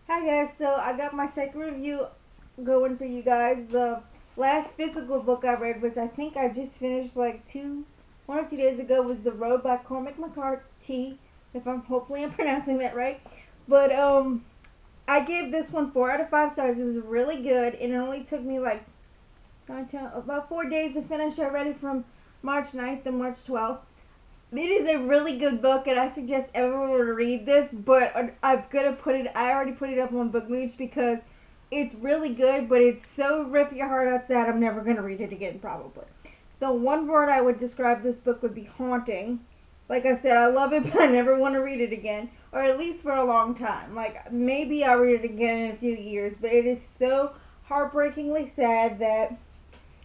Hi guys, so I got my second review going for you guys. The last physical book I read, which I think I just finished like 1 or 2 days ago, was The Road by Cormac McCarthy. If I'm pronouncing that right. But I gave this one 4 out of 5 stars. It was really good, and it only took me like about 4 days to finish. I read it from March 9th to March 12th. It is a really good book, and I suggest everyone to read this. But I'm gonna put it. I already put it up on BookMooch because it's really good. But it's so rip your heart out that I'm never gonna read it again. Probably. The one word I would describe this book would be haunting. Like I said, I love it, but I never want to read it again, or at least for a long time. Like maybe I'll read it again in a few years. But it is so heartbreakingly sad that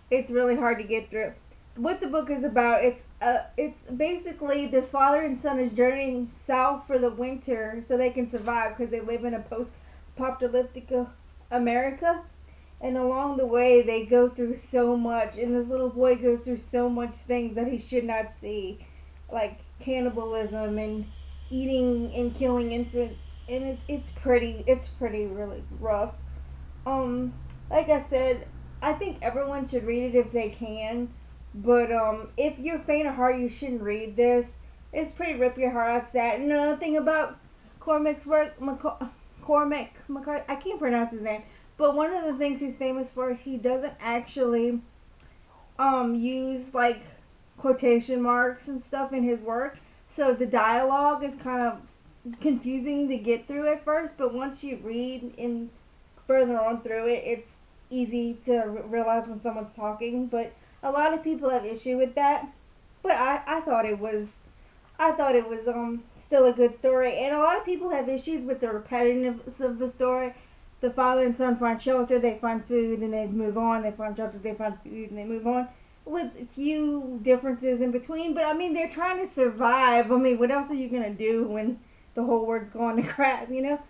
it's really hard to get through. What the book is about, it's basically this father and son is journeying south for the winter so they can survive because they live in a post-apocalyptic America. And along the way, they go through so much, and this little boy goes through so much things that he should not see, like cannibalism and eating and killing infants, and it's pretty really rough. Um, like I said, I think everyone should read it if they can. But if you're faint of heart, you shouldn't read this. It's pretty rip your heart out sad. And another thing about Cormac's work, Cormac McCarthy, I can't pronounce his name. But one of the things he's famous for, he doesn't actually use like quotation marks and stuff in his work. So the dialogue is kind of confusing to get through at first, but once you read in further on through it, it's easy to realize when someone's talking. But a lot of people have issue with that. But I thought it was still a good story. And a lot of people have issues with the repetitiveness of the story. The father and son find shelter, they find food, and they move on. They find shelter, they find food, and they move on. With few differences in between. But I mean, they're trying to survive. I mean, what else are you gonna do when the whole world's going to crap, you know?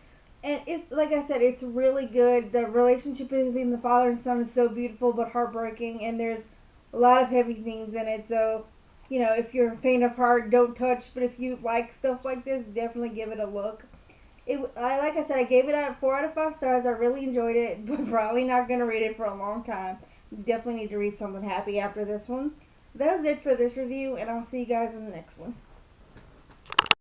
And it's like I said, it's really good. The relationship between the father and son is so beautiful but heartbreaking, and there's a lot of heavy themes in it. So, if you're faint of heart, don't touch. But if you like stuff like this, definitely give it a look. Like I said, I gave it out 4 out of 5 stars. I really enjoyed it, but probably not gonna read it for a long time. Definitely need to read something happy after this one. That was it for this review, and I'll see you guys in the next one.